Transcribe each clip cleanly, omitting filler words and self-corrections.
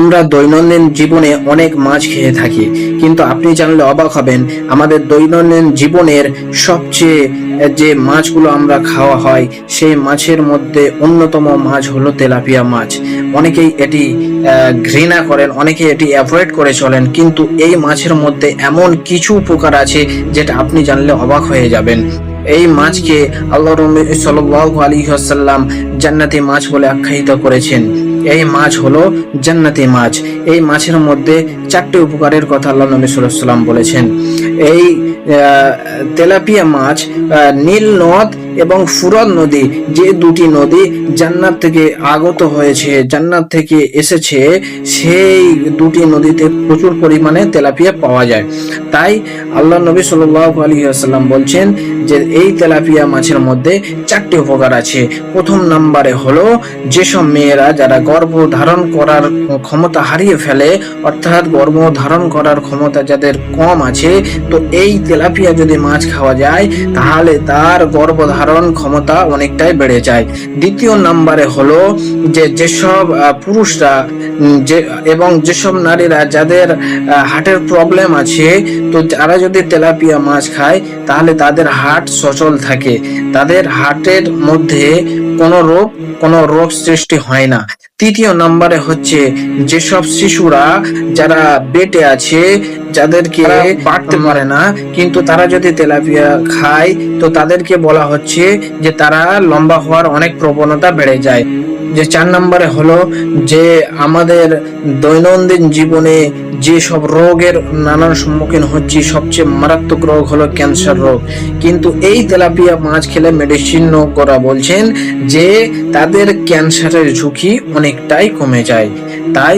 আমরা দৈনন্দিন জীবনে অনেক মাছ খেয়ে থাকি, কিন্তু আপনি জানলে অবাক হবেন আমাদের দৈনন্দিন জীবনের সবচেয়ে যে মাছগুলো আমরা খাওয়া হয় সেই মাছের মধ্যে অন্যতম মাছ হলো তেলাপিয়া মাছ। অনেকেই এটি ঘৃণা করেন, অনেকে এটি অ্যাভয়েড করে চলেন, কিন্তু এই মাছের মধ্যে এমন কিছু উপকার আছে যেটা আপনি জানলে অবাক হয়ে যাবেন। এই মাছকে আল্লাহ সাল্লাল্লাহু আলাইহি ওয়াসাল্লাম জান্নাতি মাছ বলে আখ্যায়িত করেছেন। এই মাছ হলো জান্নাতি মাছ। এই মাছের মধ্যে 4টি উপকারের কথা আল্লাহ নবী সাল্লাল্লাহু আলাইহি ওয়াসাল্লাম বলেছেন। এই তেলাপিয়া মাছ নীল নদ এবং ফুরাত নদী, যে দুটি নদী জান্নাত থেকে আগত হয়েছে, জান্নাত থেকে এসেছে, সেই দুটি নদীতে প্রচুর পরিমাণে তেলাপিয়া পাওয়া যায়। তাই আল্লাহ নবী সাল্লাল্লাহু আলাইহি ওয়াসাল্লাম বলছেন যে এই তেলাপিয়া মাছের মধ্যে 4টি উপকার আছে। প্রথম নম্বরে হলো যেসব মেয়েরা যারা গর্ভ ধারণ করার ক্ষমতা হারিয়ে ফেলে, অর্থাৎ গর্ভ ধারণ করার ক্ষমতা যাদের কম আছে, তো এই তেলাপিয়া যদি মাছ খাওয়া যায় তাহলে তার গর্ভধারণ ক্ষমতা অনেকটাই বেড়ে যায়। দ্বিতীয় নম্বরে হলো যে যেসব পুরুষরা এবং যেসব নারীরা যাদের হার্টের প্রবলেম আছে, তো তারা যদি তেলাপিয়া মাছ খায় তাহলে তাদের হার্ট সচল থাকে, তাদের হার্টের মধ্যে কোনো রোগ সৃষ্টি হয় না। তৃতীয় নম্বরে হচ্ছে যেসব শিশুরা যারা পেটে আছে, যাদেরকে বাড়তে পারে না, কিন্তু তারা যদি তেলাপিয়া খায় তো তাদেরকে বলা হচ্ছে যে তারা লম্বা হওয়ার অনেক প্রবণতা বেড়ে যায়। যে 4 নম্বরে হলো যে আমাদের দৈনন্দিন জীবনে যে সব রোগের নানান সম্মুখীন হচ্ছি, সবচেয়ে মারাত্মক রোগ হলো ক্যান্সার রোগ, কিন্তু এই তেলাপিয়া মাছ খেলে মেডিসিনজ্ঞরা বলছেন যে তাদের ক্যান্সারের ঝুঁকি অনেকটাই কমে যায়। তাই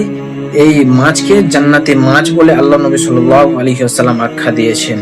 এই মাছকে জান্নাতি মাছ বলে আল্লাহ নবী সাল্লাল্লাহু আলাইহি ওয়াসাল্লাম আখ্যা দিয়েছেন।